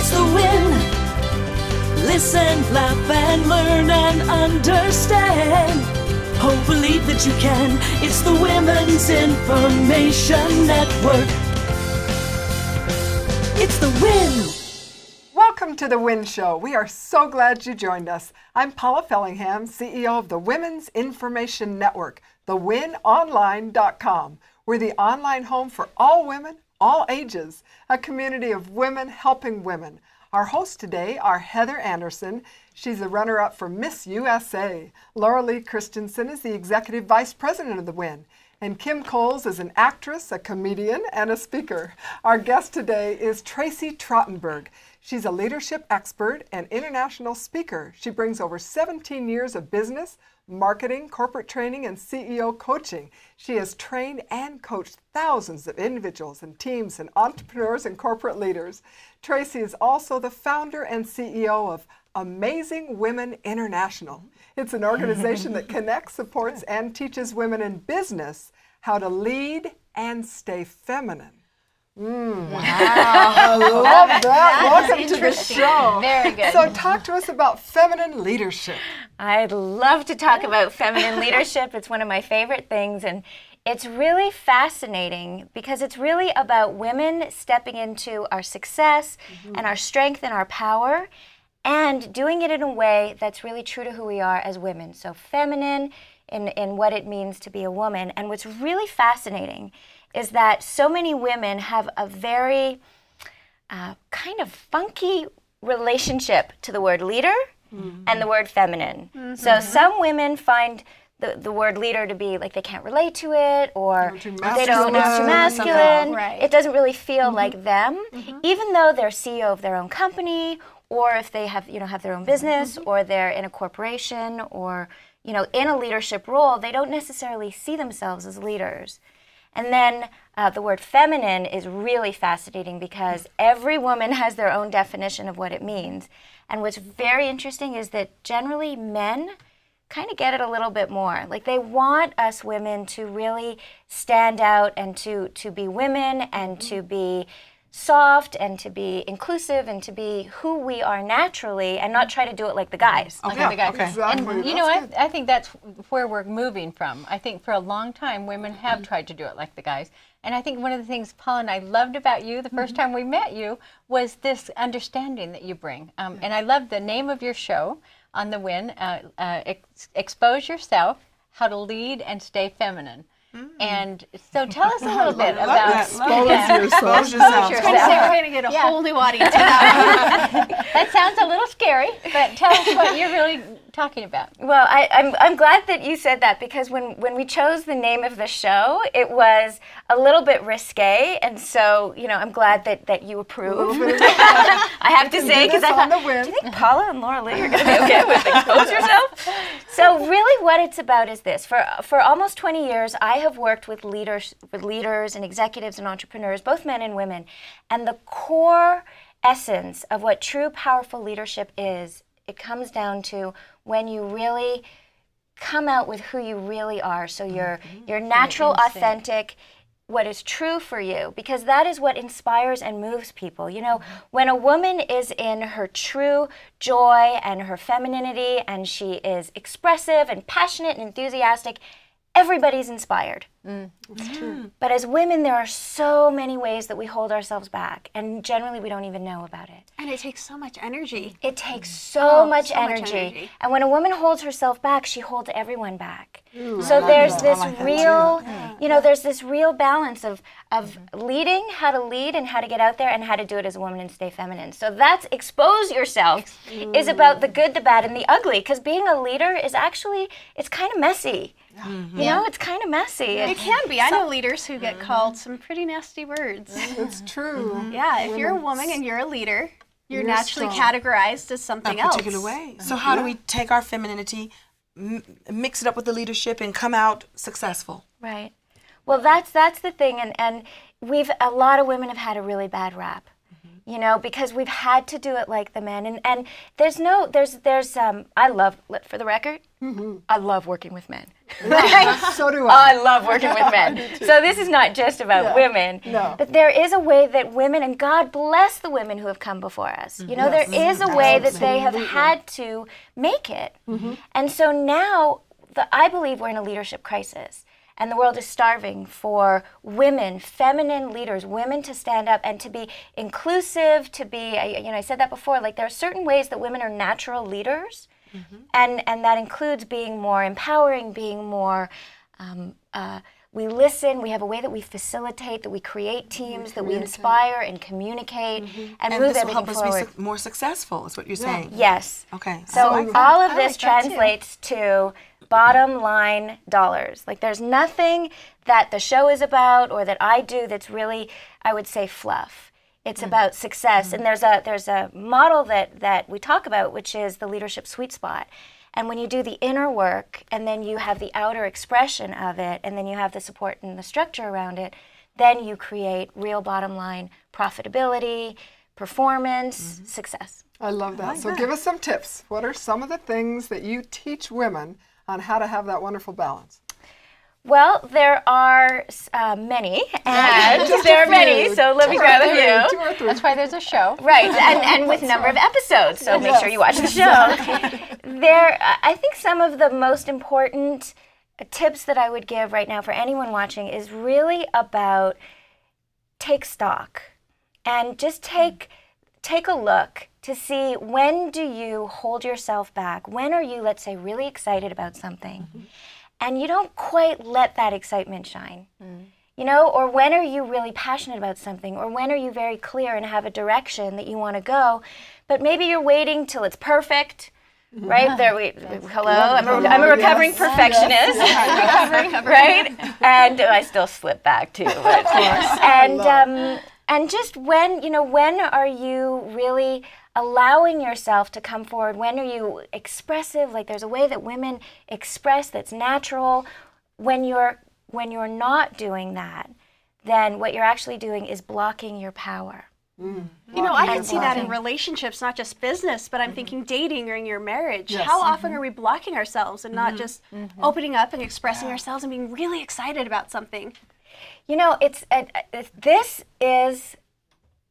It's the win. Listen, laugh, and learn and understand. Hope, believe that you can. It's the Women's Information Network. It's the win. Welcome to the Win Show. We are so glad you joined us. I'm Paula Fellingham, CEO of the Women's Information Network, thewinonline.com. We're the online home for all women, all ages, a community of women helping women. Our hosts today are Heather Anderson. She's the runner-up for Miss USA. Laura Lee Christensen is the Executive Vice President of the WIN. And Kim Coles is an actress, a comedian, and a speaker. Our guest today is Tracey Trottenberg. She's a leadership expert and international speaker. She brings over 17 years of business, marketing, corporate training, and CEO coaching. She has trained and coached thousands of individuals and teams and entrepreneurs and corporate leaders. Tracey is also the founder and CEO of Amazing Women International. It's an organization that connects, supports, and teaches women in business how to lead and stay feminine. Wow. I love that. Welcome to the show. Very good. So talk to us about feminine leadership. I'd love to talk about feminine leadership. It's one of my favorite things, and it's really fascinating because it's really about women stepping into our success and our strength and our power, and doing it in a way that's really true to who we are as women. So feminine in what it means to be a woman. And what's really fascinating is that so many women have a very kind of funky relationship to the word leader and the word feminine. So some women find the word leader to be like they can't relate to it, or it's too masculine. Right. It doesn't really feel like them, even though they're CEO of their own company, or if they have have their own business, or they're in a corporation, or in a leadership role, they don't necessarily see themselves as leaders. And then the word feminine is really fascinating because every woman has their own definition of what it means. And what's very interesting is that generally men kind of get it a little bit more. Like they want us women to really stand out and to be women and to be soft and to be inclusive and to be who we are naturally and not try to do it like the guys. Okay, exactly. And I think that's where we're moving from. I think for a long time women have tried to do it like the guys. And I think one of the things Paula and I loved about you the first time we met you was this understanding that you bring. And I love the name of your show on the WIN, Expose Yourself, How to Lead and Stay Feminine. And so tell us a little bit about expose yourself. We're going to get a whole new audience for that one. That sounds a little scary, but tell us what you're really talking about. Well, I'm glad that you said that, because when we chose the name of the show, it was a little bit risque, and so I'm glad that you approved. I have to say, because I thought, do you think Paula and Laura Lee are going to be okay with Expose Yourself? So really what it's about is this. For almost 20 years, I have worked with leaders and executives and entrepreneurs, both men and women, and the core essence of what true powerful leadership is, it comes down to when you really come out with who you really are. So you're natural, authentic, what is true for you, because that is what inspires and moves people. When a woman is in her true joy and her femininity, and she is expressive and passionate and enthusiastic, everybody's inspired. It's true. But as women, there are so many ways that we hold ourselves back, and generally we don't even know about it. And it takes so much energy. It takes so much energy. And when a woman holds herself back, she holds everyone back. So there's this real, there's this real balance of leading, how to lead and how to get out there, and how to do it as a woman and stay feminine. So that's Expose Yourself is about the good, the bad, and the ugly, because being a leader is actually, it's kind of messy. It's kind of messy. It can be. I know leaders who get called some pretty nasty words. It's true. Yeah, if you're a woman and you're a leader, you're naturally categorized as something else. A particular way. So how do we take our femininity, mix it up with the leadership, and come out successful? Right. Well, that's the thing, and a lot of women have had a really bad rap. You know, because we've had to do it like the men, and there's I love, for the record, I love working with men. So do I. I love working with men. So this is not just about women, but there is a way that women, and God bless the women who have come before us. You know, there is a way that they have had to make it, and so now I believe we're in a leadership crisis. And the world is starving for women, feminine leaders, women to stand up and to be inclusive, to be, I said that before, like there are certain ways that women are natural leaders, and that includes being more empowering, being more, we listen, we have a way that we facilitate, that we create teams, that we inspire and communicate and move this will everything help forward. us be more successful, is what you're saying. Yes. Okay. So all of this like that too. translates to bottom line dollars. Like there's nothing that the show is about or that I do that's really, I would say, fluff. It's about success. And there's a model that we talk about, which is the leadership sweet spot. And when you do the inner work and then you have the outer expression of it and then you have the support and the structure around it, then you create real bottom line profitability, performance, success. I love that. So give us some tips. What are some of the things that you teach women on how to have that wonderful balance? Well, there are many, and there are many, so let me grab a few. 2 or 3. That's why there's a show. Right, and with a number of episodes, so make sure you watch the show. I think some of the most important tips that I would give right now for anyone watching is really about take stock and just take a look to see when do you hold yourself back? When are you, let's say, really excited about something? And you don't quite let that excitement shine, you know, or when are you really passionate about something, or when are you very clear and have a direction that you want to go, but maybe you're waiting till it's perfect, right? Hello, I'm a recovering perfectionist, right? And I still slip back too, but, and just when, you know, when are you really allowing yourself to come forward? When are you expressive? Like there's a way that women express that's natural. When you're not doing that, then what you're actually doing is blocking your power. You know, I can see that in relationships, not just business, but I'm thinking dating or in your marriage. Yes. How often are we blocking ourselves and not just opening up and expressing ourselves and being really excited about something? You know, this is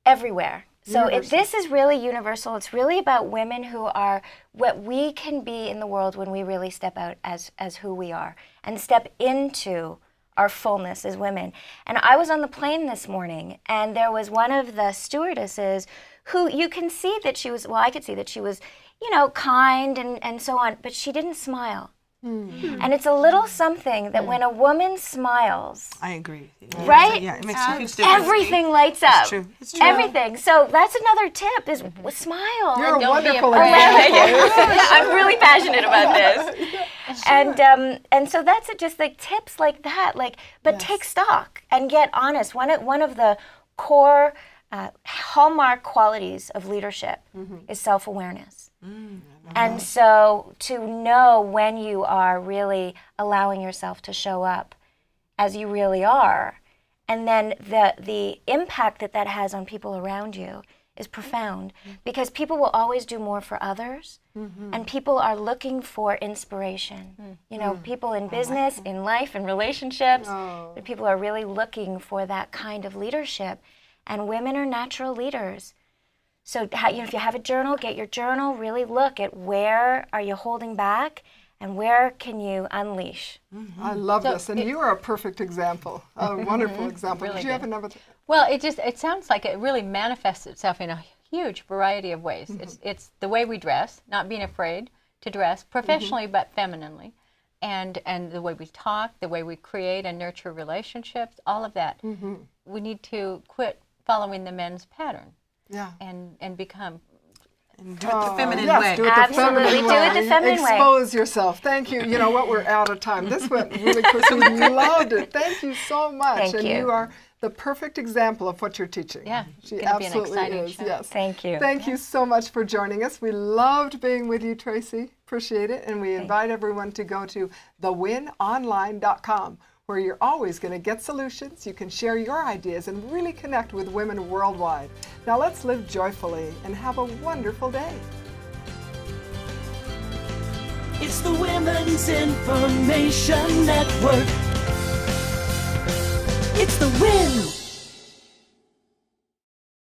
everywhere. So this is really universal. It's really about women who are what we can be in the world when we really step out as who we are and step into our fullness as women. And I was on the plane this morning, and there was one of the stewardesses who you can see that she was, well, I could see that she was, you know, kind and so on, but she didn't smile. And it's a little something that when a woman smiles, I agree. Right? Yeah, it makes a huge difference. everything lights up. It's true. It's true. Everything. So that's another tip is smile. You're a Don't be wonderful afraid. example. I'm really passionate about this. And so that's it, just like tips like that, like, but take stock and get honest. One of the core hallmark qualities of leadership is self-awareness. And so to know when you are really allowing yourself to show up as you really are, and then the impact that has on people around you is profound, because people will always do more for others, and people are looking for inspiration. You know, people in business, in life, in relationships, people are really looking for that kind of leadership, and women are natural leaders. So, if you have a journal, get your journal, really look at where are you holding back and where can you unleash. I love this, and you are a perfect example, a wonderful example. Really Do you have good. another? Well, it sounds like it really manifests itself in a huge variety of ways. It's the way we dress, not being afraid to dress professionally but femininely, and the way we talk, the way we create and nurture relationships, all of that. We need to quit following the men's pattern. Yeah. And become. And do it the feminine yes, way. do it the Absolutely, feminine do way. it the feminine way. Expose yourself. Thank you. You know what? We're out of time. This went really quickly. Loved it. Thank you so much. Thank and you. you are the perfect example of what you're teaching. Yeah, She it's gonna be an absolutely exciting is. show. Yes. Thank you. Thank you so much for joining us. We loved being with you, Tracey. Appreciate it. And we invite everyone to go to thewinonline.com, where you're always going to get solutions, you can share your ideas, and really connect with women worldwide. Now let's live joyfully and have a wonderful day. It's the Women's Information Network. It's the win.